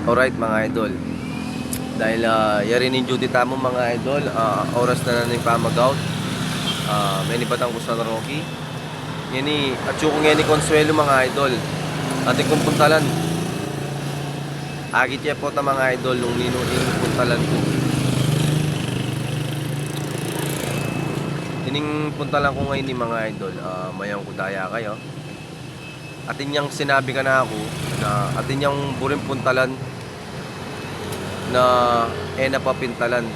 Alright mga idol. Dahil yari ni duty tamo mga idol, oras na naning pamagaw. May batang gusto na Rocky. Ngini at yung ngini Consuelo mga idol. Ating kong puntalan. Agit po ta mga idol nung ninuing puntalan ko. Ining puntalan ko ngayon ni mga idol, mayang kudaya kayo. Atin yang sinabi ka na ako na atin yang buring puntalan na napapintalan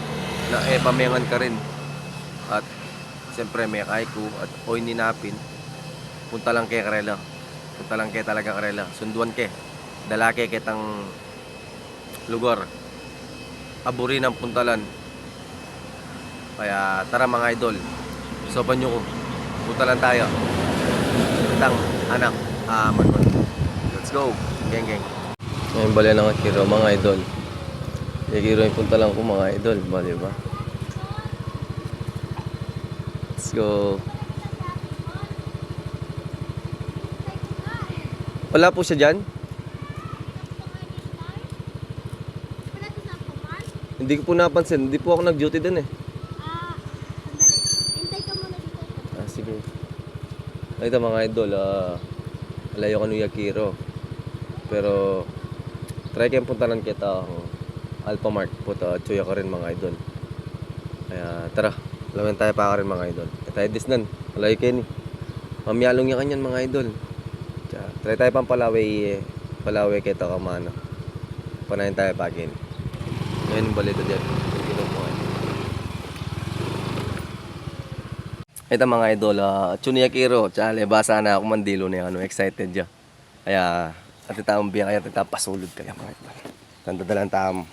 na pamengan ka rin. At siyempre may kay ko at oy ninapin. Punta lang kay karela. Punta lang kay talaga karela. Sunduan ke. Dalake kitang lugar. Aburin ang puntalan. Kaya tara mga idol. Sopan nyo ko. Punta lang tayo. Kitang anak. Manman. Let's go. Geng geng. Ngayon bali ng Akiro mga idol. Akiro yung punta lang ko mga idol. Bali ba? Let's go. Wala po siya dyan? Hindi ko po napansin. Hindi po ako nag-duty din eh. Sandali. Hintay ka muna dito. Sige. Ito mga idol, alayo ka nung Yakiro. Pero, try kayong puntanan kita Alphamart po ta, tsuya ka rin mga idol. Kaya, tara. Lawin tayo pa ka rin mga idol. Tayo disnan. Alayo kayo ni. Mamyalong yan kanyan mga idol. Try tayo pang palaway kita kamana. Panayin tayo pagin. Ngayon balito dyan. Ito mga idol, Chuniyakiro, tsale, basa na ako mandilo na yan, excited dyan. Kaya, at itamang biya kaya, pasulod kaya mga idol. Tanda-dalang tam.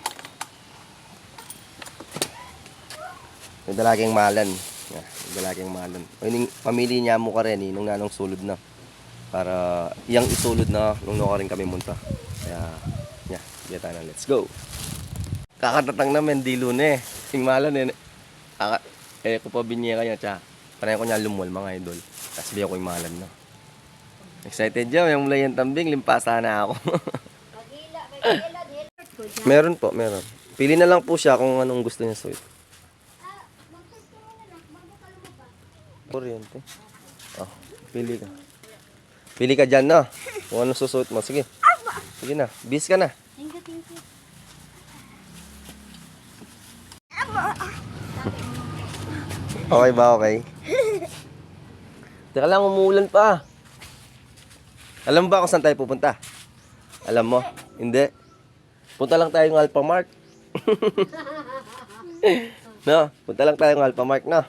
May dalaking malan. May dalaking malan. Pamili niya mo ka rin, nung nanong sulod na. Para iyang isulod na nung ka rin kami munta. Kaya, biya tayo na, let's go. Kakatatang namin, dilo na eh. Sing malan eh. Ko pa binye kanya, tsa. Panay ko niya lumol mga idol. Tapos biya ko yung malan na. Excited dyan, yung mula yung tambing, limpasa na ako. Meron po, meron. Pili na lang po siya kung anong gusto niya suit. Kuryente. Oh, pili ka. Pili ka dyan na. Kung anong susuot mo. Sige. Sige na. Bis ka na. Thank you. Okay ba? Okay? Teka lang, umuulan pa. Alam mo ba kung saan tayo pupunta? Alam mo? Hindi. Punta lang tayo ng Alphamart. No? Punta lang tayo ng Alphamart, no?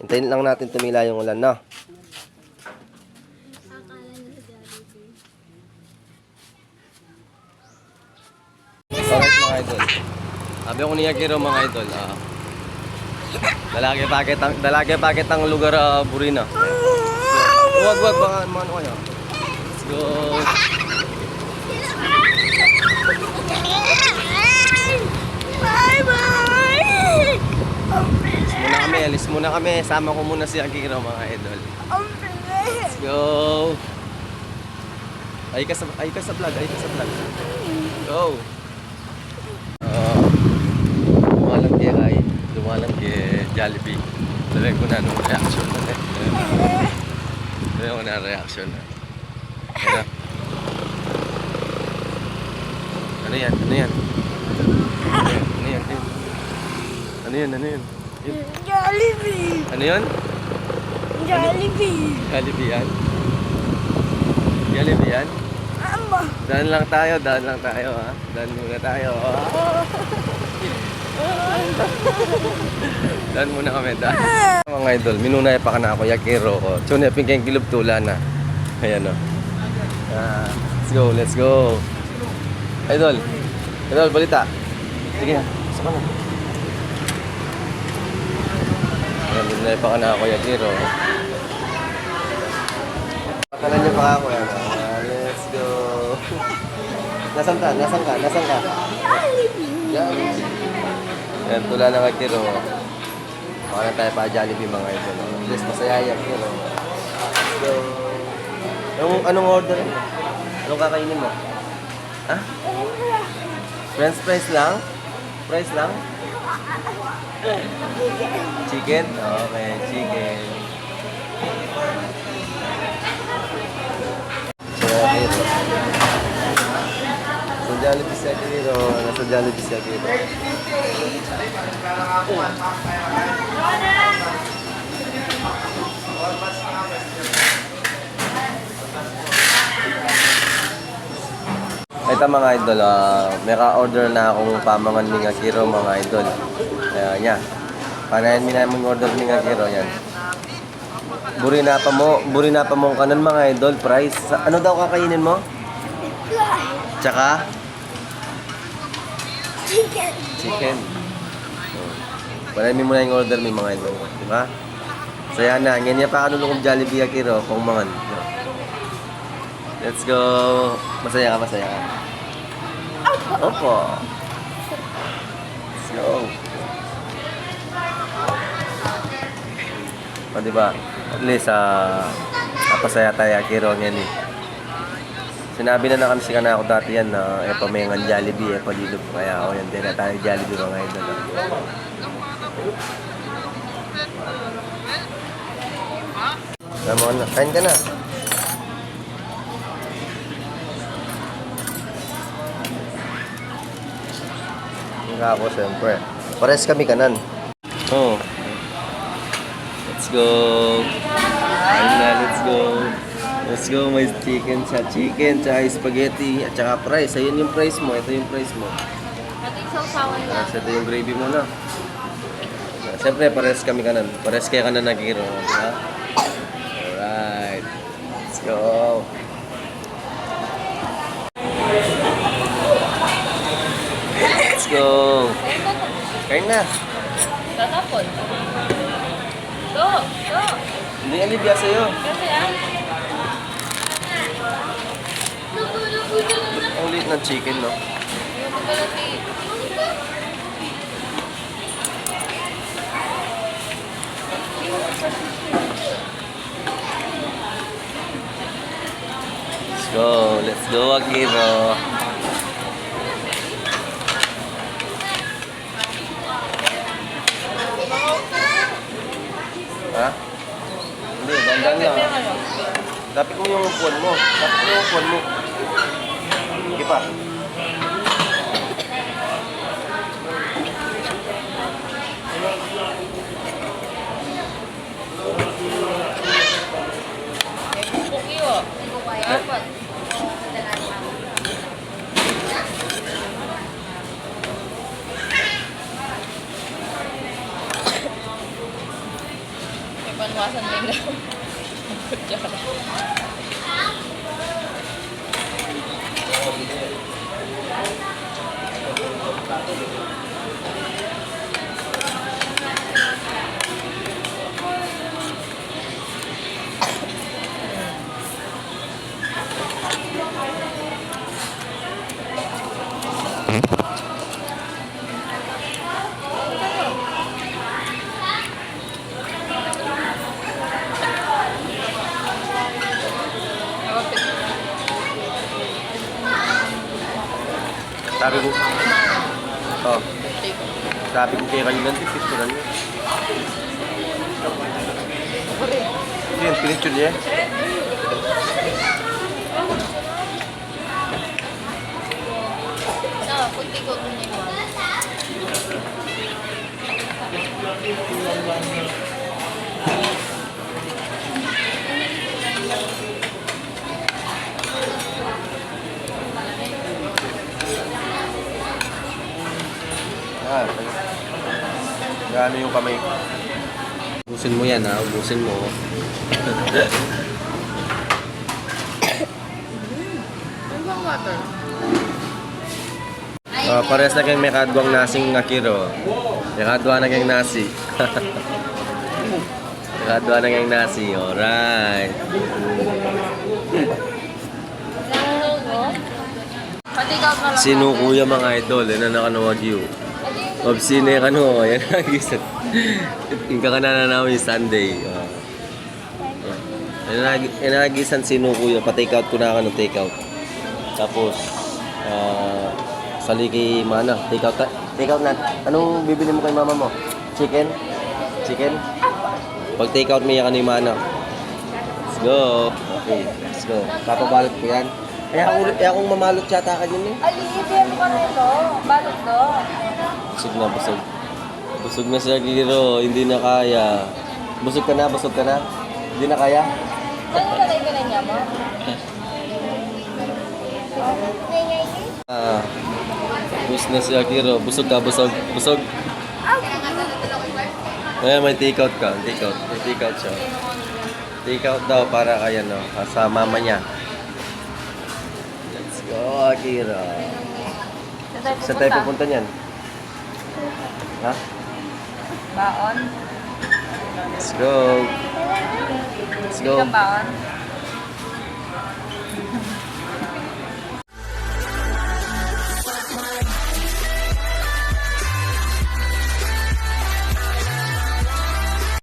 Hintayin lang natin tumila yung ulan, no? Alright mga idol. Sabi ko niya kiro mga idol. Dalage paket ang lugar Burina. Wag baka ano kaya. Let's go. Alis muna kami. Sama ko muna si Akiro mga idol. Let's go. Ay ka sa vlog. Go. Dumalang kay Jollibee. Sabi ko na nung reaction na eh. Sabi ko na reaction na. Kaya. Ano yan? Jollibee. Ano yun? Jollibee. Jollibee yan? Ama. Daan lang tayo ha. Daan muna tayo. Daan muna kami, daan. Mga idol, minunay pa ka na ako, Yakiro ko. Chune, pingkeng kilub tula na. Ayan o. Let's go. Idol, balita. Sige na, sama na. Ayan, minunay pa ka na ako, Yakiro. Pakalan niyo pa ako, yan. Let's go. Nasaan ka? Jollibee. Ayan, tula ng Akiro. Baka na tayo pa Jollibee mga idol. Please, masaya yung Akiro. So, anong order? Anong kakainin mo? Ha? French fries lang? Fries lang? Chicken? Okay, chicken. Sakiro. Sa Jollibee Sakiro. Nasa Jollibee Sakiro. Ito mga idol, may ka-order na akong pamangan ni Akiro mga idol. Kaya niya, panayan mo order ni Akiro yan. Buri na pa mo kanan mga idol, price. Ano daw kakainin mo? Tsaka? Chicken. Chicken. Panayan mo na yung order ni mga idol. Diba? So yan na, ganyan pa kanulong Jollibee Akiro, kung mangan. Let's go! Masaya ka, masaya ka. Opo. Let's go. O, diba? At least, napasaya tayo, Akiro, yan eh. Sinabi na kami si kana ako dati yan na pamayangan Jollibee, palilog. Kaya ako yan, din na tayo Jollibee mga idol. Tama na, kain ka na. Nga ako, siyempre. Pares kami kanan. Oh. Let's go. Ayun na, let's go. Let's go, may chicken, tsaka spaghetti, at tsaka fries. Ayun yung fries mo, ito yung fries mo. Ito yung sausawan na. Ito yung gravy mo na. Siyempre, pares kami kanan. Pares kaya kanan nagkiro. Diba? Alright. Let's go. Let's go. Kain na. Tatapon. Go! Go! Hindi yan libya sa'yo. Kasi Ang liit ng chicken, no? Let's go. Let's go, Akiro. Ha? Hindi, dandan lang. Tapit mo yung upuan mo. Tapit mo yung upuan mo. Sige pa. Panwasan din daw. Sabi ko, oh, sabi ko kay kanina, picturean niya. Yun, pinicture niya. Kunti ko niya. Gano yung kamay. Ubusin mo yan, ha? Ubusin mo. Water. Pares na kayong may kadwang nasing Akiro. May kadwa na kayong nasi. May kadwa na kayong nasi. Alright. Sino kuya mga idol? Yan na nakanawagyo. Obsine ka no. Yan nagisan. Yung kakanana namin Sunday. Yan nagisan sino kuya. Pa-take out ko na ako ng take out. Tapos, sali kay Mana. Take out na. Anong bibili mo kay mama mo? Chicken? Chicken? Pag take out mo yan ni Mana. Let's go. Okay, let's go. Papabalot ko yan. Kaya akong mamalot yata ka din eh. Alitin mo ka na ito. Balot do. Busog na, busog. Busog na si Akiro. Hindi na kaya. Busog ka na, busog ka na. Hindi na kaya. Saan mo nalay ka na niya mo? Busog na si Akiro. Busog ka, busog. Busog. Ayan, may take out ka. Take out. May take out siya. Take out daw para kaya no. Sa mama niya. Let's go, Akira. Saan tayo pupunta niyan? Ha? Baon. Let's go. Let's go. Baon.